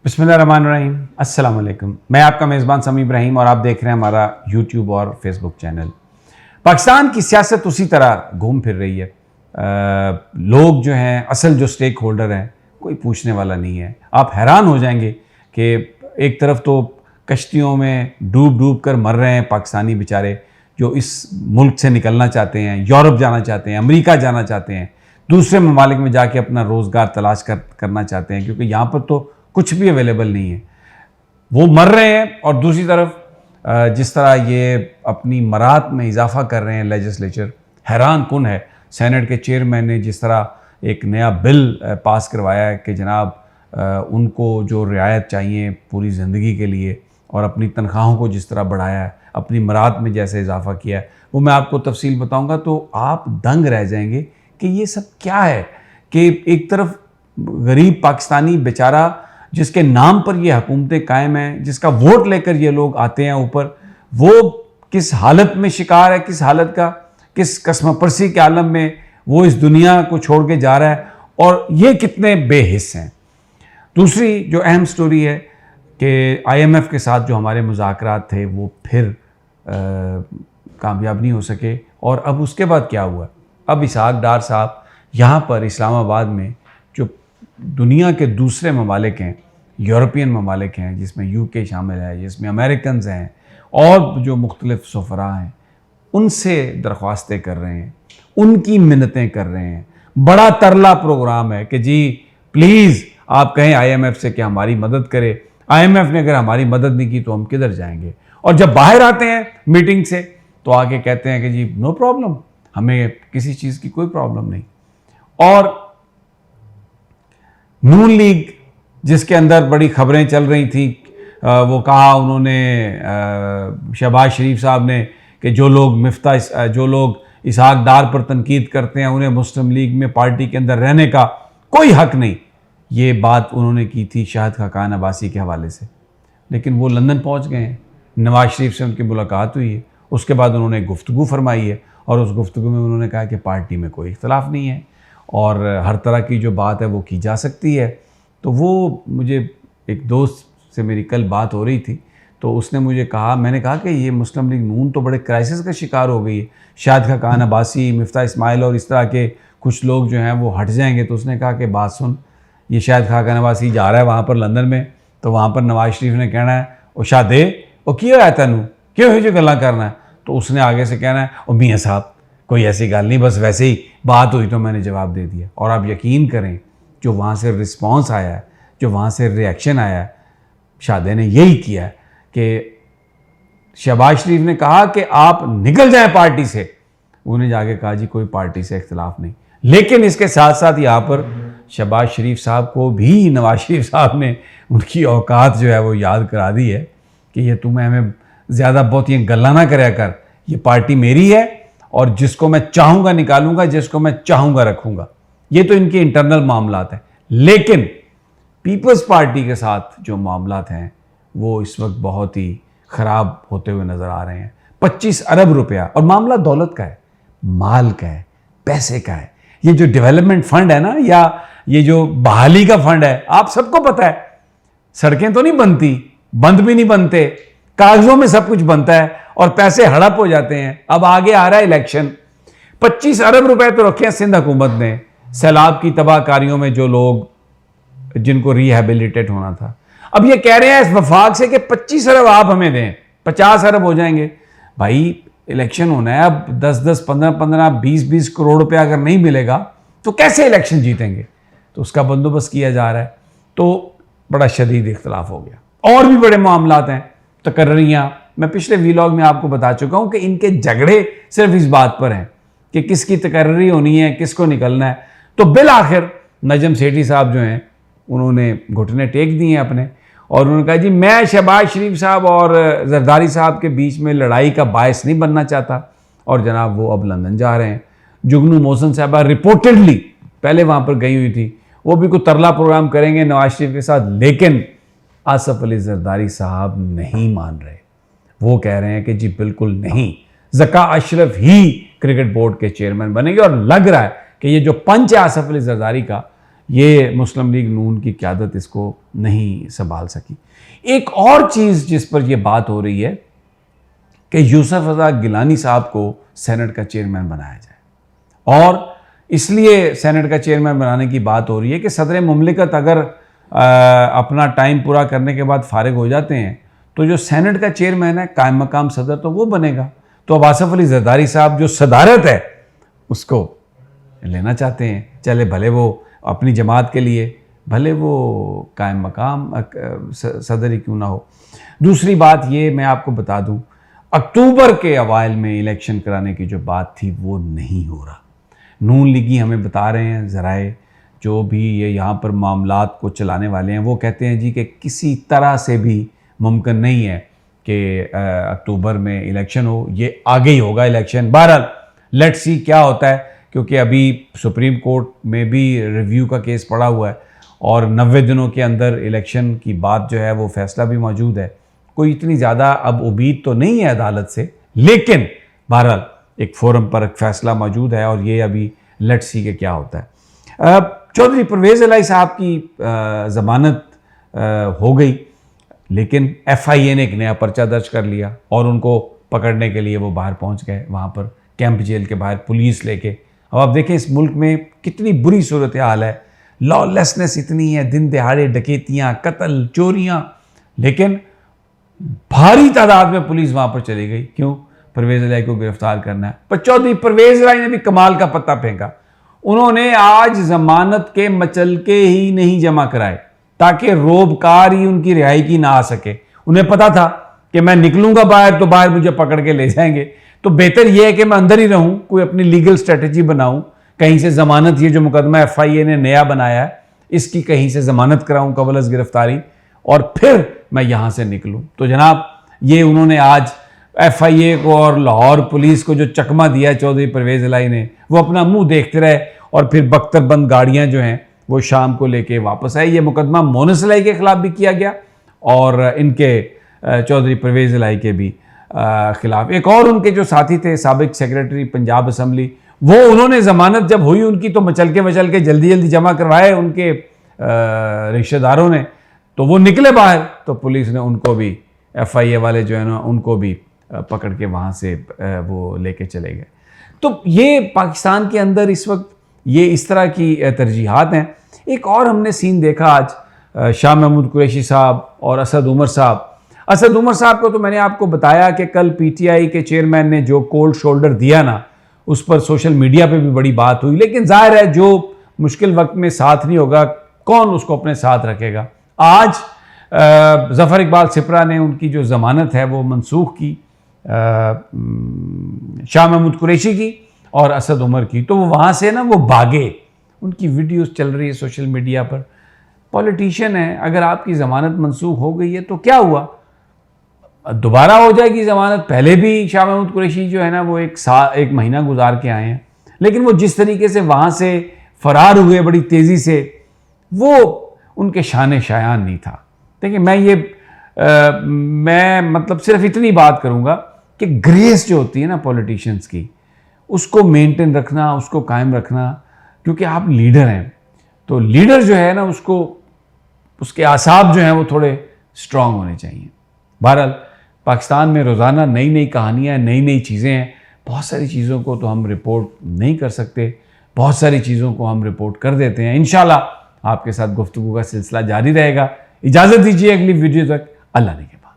बिस्मिल्लाहिर्रहमानिर्रहीम, अस्सलाम वालेकुम। मैं आपका मेज़बान समी इब्राहिम और आप देख रहे हैं हमारा यूट्यूब और फेसबुक चैनल। पाकिस्तान की सियासत उसी तरह घूम फिर रही है। लोग जो हैं, असल जो स्टेक होल्डर हैं, कोई पूछने वाला नहीं है। आप हैरान हो जाएंगे कि एक तरफ तो कश्तियों में डूब डूब कर मर रहे हैं पाकिस्तानी बेचारे जो इस मुल्क से निकलना चाहते हैं, यूरोप जाना चाहते हैं, अमेरिका जाना चाहते हैं, दूसरे ममालिक में जाके अपना रोज़गार तलाश करना चाहते हैं, क्योंकि यहाँ पर तो कुछ भी अवेलेबल नहीं है। वो मर रहे हैं और दूसरी तरफ जिस तरह ये अपनी मरात में इजाफा कर रहे हैं लेजिस्लेचर, हैरान कुन है। सेनेट के चेयरमैन ने जिस तरह एक नया बिल पास करवाया है कि जनाब उनको जो रियायत चाहिए पूरी ज़िंदगी के लिए, और अपनी तनख्वाहों को जिस तरह बढ़ाया है, अपनी मरात में जैसे इजाफा किया है, वो मैं आपको तफसील बताऊंगा तो आप दंग रह जाएंगे कि ये सब क्या है। कि एक तरफ गरीब पाकिस्तानी बेचारा जिसके नाम पर ये हुकूमतें कायम हैं, जिसका वोट लेकर ये लोग आते हैं ऊपर, वो किस हालत में शिकार है, किस हालत का, किस कसमपरसी के आलम में वो इस दुनिया को छोड़ के जा रहा है, और ये कितने बेहिस हैं। दूसरी जो अहम स्टोरी है कि IMF के साथ जो हमारे मुज़ाकरात थे वो फिर कामयाब नहीं हो सके, और अब उसके बाद क्या हुआ। अब इसहाक डार साहब यहाँ पर इस्लामाबाद में जो दुनिया के दूसरे ममालिक हैं, यूरोपियन ममालिक हैं, जिसमें UK शामिल है, जिसमें अमेरिकन हैं और जो मुख्तलिफ सफ़रा हैं, उनसे दरख्वास्तें कर रहे हैं, उनकी मिन्नतें कर रहे हैं। बड़ा तरला प्रोग्राम है कि जी प्लीज़ आप कहें IMF से कि हमारी मदद करे। IMF ने अगर हमारी मदद नहीं की तो हम किधर जाएंगे। और जब बाहर आते हैं मीटिंग से तो आके कहते हैं कि जी नो प्रॉब्लम, हमें किसी चीज़ की कोई प्रॉब्लम नहीं। और नून लीग जिसके अंदर बड़ी खबरें चल रही थी, वो कहा उन्होंने शहबाज शरीफ साहब ने कि जो लोग इसहाक डार पर तनकीद करते हैं उन्हें मुस्लिम लीग में पार्टी के अंदर रहने का कोई हक नहीं। ये बात उन्होंने की थी शाहिद खाकान अब्बासी के हवाले से, लेकिन वो लंदन पहुंच गए हैं, नवाज शरीफ से उनकी मुलाकात हुई है, उसके बाद उन्होंने गुफ्तगू फरमाई है, और उस गुफ्तगू में उन्होंने कहा कि पार्टी में कोई इख्तलाफ नहीं है और हर तरह की जो बात है वो की जा सकती है। तो वो मुझे एक दोस्त से मेरी कल बात हो रही थी, तो उसने मुझे कहा, मैंने कहा कि ये मुस्लिम लीग नून तो बड़े क्राइसिस का शिकार हो गई है, शाहिद खाकान अब्बासी, मिफ्ता इस्माइल और इस तरह के कुछ लोग जो हैं वो हट जाएंगे। तो उसने कहा कि बात सुन, ये शाहिद खाकान अब्बासी जा रहा है वहाँ पर लंदन में, तो वहाँ पर नवाज शरीफ ने कहना है ओ शादे ओ क्यों आया तेनू, क्यों ही जो गल्ला करना है। तो उसने आगे से कहना है ओ मियाँ साहब कोई ऐसी गल नहीं, बस वैसे ही बात हुई तो मैंने जवाब दे दिया। और आप यकीन करें जो वहाँ से रिस्पॉन्स आया है, जो वहाँ से रिएक्शन आया है, शादे ने यही किया है कि शहबाज शरीफ ने कहा कि आप निकल जाएं पार्टी से, उन्हें जाके कहा जी कोई पार्टी से इख्तलाफ नहीं। लेकिन इसके साथ साथ यहाँ पर शहबाज शरीफ साहब को भी नवाज शरीफ साहब ने उनकी औकात जो है वो याद करा दी है कि ये तुम्हें हमें ज़्यादा बहुत ये गल्ला ना कराया कर, ये पार्टी मेरी है और जिसको मैं चाहूँगा निकालूंगा, जिसको मैं चाहूँगा रखूँगा। ये तो इनके इंटरनल मामलात हैं। लेकिन पीपल्स पार्टी के साथ जो मामलात हैं वो इस वक्त बहुत ही ख़राब होते हुए नज़र आ रहे हैं। 25 अरब रुपया, और मामला दौलत का है, माल का है, पैसे का है। ये जो डेवलपमेंट फंड है ना, या ये जो बहाली का फंड है, आप सबको पता है सड़कें तो नहीं बनती, बंद भी नहीं बनते, कागजों में सब कुछ बनता है और पैसे हड़प हो जाते हैं। अब आगे आ रहा है इलेक्शन, 25 अरब रुपए तो रखे हैं सिंध हुकूमत ने सैलाब की तबाहकारियों में जो लोग जिनको रिहैबिलिटेट होना था। अब ये कह रहे हैं इस वफाक से कि 25 अरब आप हमें दें, 50 अरब हो जाएंगे। भाई इलेक्शन होना है, अब 10-10, 15-15, 20-20 करोड़ रुपया अगर नहीं मिलेगा तो कैसे इलेक्शन जीतेंगे। तो उसका बंदोबस्त किया जा रहा है। तो बड़ा शदीद इख्तलाफ हो गया। और भी बड़े मामलात हैं, तकर्रियाँ। मैं पिछले वीलॉग में आपको बता चुका हूँ कि इनके झगड़े सिर्फ इस बात पर हैं कि किसकी तकर्री होनी है, किसको निकलना है। तो बिल आखिर नजम सेठी साहब जो हैं उन्होंने घुटने टेक दिए अपने, और उन्होंने कहा जी मैं शहबाज शरीफ साहब और जरदारी साहब के बीच में लड़ाई का बायस नहीं बनना चाहता। और जनाब वो अब लंदन जा रहे हैं। जुगनू मोहसिन साहबा रिपोर्टेडली पहले वहाँ पर गई हुई थी, वो भी कोई तरला प्रोग्राम करेंगे नवाज शरीफ के साथ। लेकिन आसफ अली जरदारी साहब नहीं मान रहे, वो कह रहे हैं कि जी बिल्कुल नहीं, ज़का अशरफ ही क्रिकेट बोर्ड के चेयरमैन बनेंगे। और लग रहा है कि ये जो पंच है आसफ अली जरदारी का, ये मुस्लिम लीग नून की क़यादत इसको नहीं संभाल सकी। एक और चीज़ जिस पर यह बात हो रही है कि यूसुफ रज़ा गिलानी साहब को सेनेट का चेयरमैन बनाया जाए, और इसलिए सेनेट का चेयरमैन बनाने की बात हो रही है कि सदर मुमलिकत अगर अपना टाइम पूरा करने के बाद फारिग हो जाते हैं तो जो सेनेट का चेयरमैन है कायम मकाम सदर तो वो बनेगा। तो अब आसिफ अली जरदारी साहब जो सदारत है उसको लेना चाहते हैं, चले भले वो अपनी जमात के लिए, भले वो कायम मकाम सदर ही क्यों ना हो। दूसरी बात ये मैं आपको बता दूं, अक्टूबर के अवाइल में इलेक्शन कराने की जो बात थी वो नहीं हो रहा। नून लीगी हमें बता रहे हैं, ज़राए जो भी ये यहाँ पर मामलात को चलाने वाले हैं वो कहते हैं जी कि किसी तरह से भी मुमकिन नहीं है कि अक्टूबर में इलेक्शन हो, ये आगे ही होगा इलेक्शन। बहरहाल लेट्स सी क्या होता है, क्योंकि अभी सुप्रीम कोर्ट में भी रिव्यू का केस पड़ा हुआ है और 90 दिनों के अंदर इलेक्शन की बात जो है वो फैसला भी मौजूद है। कोई इतनी ज़्यादा अब उम्मीद तो नहीं है अदालत से, लेकिन बहरहाल एक फोरम पर एक फ़ैसला मौजूद है और ये अभी लेट्स सी के क्या होता है। चौधरी परवेज़ इलाही साहब की ज़मानत हो गई, लेकिन FIA ने एक नया पर्चा दर्ज कर लिया और उनको पकड़ने के लिए वो बाहर पहुंच गए, वहाँ पर कैंप जेल के बाहर पुलिस लेके। अब आप देखें इस मुल्क में कितनी बुरी सूरत हाल है, लॉलेसनेस इतनी है, दिन दिहाड़े डकैतियाँ, कत्ल, चोरियाँ, लेकिन भारी तादाद में पुलिस वहाँ पर चली गई। क्यों? परवेज़ इलाही को गिरफ्तार करना है। पर चौधरी परवेज़ इलाही ने भी कमाल का पत्ता फेंका। उन्होंने आज ज़मानत के मचलके ही नहीं जमा कराए ताकि रोबकार ही उनकी रिहाई की ना आ सके। उन्हें पता था कि मैं निकलूंगा बाहर तो बाहर मुझे पकड़ के ले जाएंगे, तो बेहतर यह है कि मैं अंदर ही रहूं, कोई अपनी लीगल स्ट्रेटजी बनाऊं, कहीं से ज़मानत, ये जो मुकदमा FIA ने नया बनाया है इसकी कहीं से ज़मानत कराऊं कबल गिरफ्तारी, और फिर मैं यहां से निकलूं। तो जनाब ये उन्होंने आज FIA को और लाहौर पुलिस को जो चकमा दिया चौधरी परवेज़ इलाही ने, वो अपना मुंह देखते रहे और फिर बख्तरबंद गाड़ियां जो हैं वो शाम को लेके वापस आई। ये मुकदमा मोनस इलाही के खिलाफ भी किया गया और इनके चौधरी परवेज़ इलाही के भी खिलाफ। एक और उनके जो साथी थे साबिक सेक्रेटरी पंजाब असम्बली, वो उन्होंने ज़मानत जब हुई उनकी तो मचल के जल्दी जल्दी जमा करवाए उनके रिश्तेदारों ने, तो वो निकले बाहर तो पुलिस ने उनको भी, FIA वाले जो है ना उनको भी पकड़ के वहाँ से वो लेके चले गए। तो ये पाकिस्तान के अंदर इस वक्त ये इस तरह की तरजीहात हैं। एक और हमने सीन देखा आज, शाह महमूद कुरैशी साहब और असद उमर साहब। असद उमर साहब को तो मैंने आपको बताया कि कल PTI के चेयरमैन ने जो कोल्ड शोल्डर दिया ना, उस पर सोशल मीडिया पे भी बड़ी बात हुई, लेकिन जाहिर है जो मुश्किल वक्त में साथ नहीं होगा कौन उसको अपने साथ रखेगा। आज ज़फ़र इकबाल सिपरा ने उनकी जो ज़मानत है वो मनसूख की, शाह महमूद कुरैशी की और असद उमर की, तो वो वहाँ से ना वो भागे। उनकी वीडियोस चल रही है सोशल मीडिया पर। पॉलिटिशियन है, अगर आपकी ज़मानत मनसूख हो गई है तो क्या हुआ, दोबारा हो जाएगी ज़मानत। पहले भी शाह महमूद कुरैशी जो है ना वो एक महीना गुजार के आए हैं, लेकिन वो जिस तरीके से वहाँ से फ़रार हुए बड़ी तेज़ी से, वो उनके शान शायान नहीं था। देखिए मैं मतलब सिर्फ इतनी बात करूँगा कि ग्रेस जो होती है ना पॉलिटिशियंस की, उसको मेंटेन रखना, उसको कायम रखना, क्योंकि आप लीडर हैं तो लीडर जो है ना उसको, उसके आसाब जो हैं वो थोड़े स्ट्रांग होने चाहिए। बहरहाल पाकिस्तान में रोज़ाना नई नई कहानियाँ, नई नई चीज़ें हैं। बहुत सारी चीज़ों को तो हम रिपोर्ट नहीं कर सकते, बहुत सारी चीज़ों को हम रिपोर्ट कर देते हैं। इंशाल्लाह आपके साथ गुफ्तगू का सिलसिला जारी रहेगा। इजाज़त दीजिए अगली वीडियो तक, अल्लाह ने।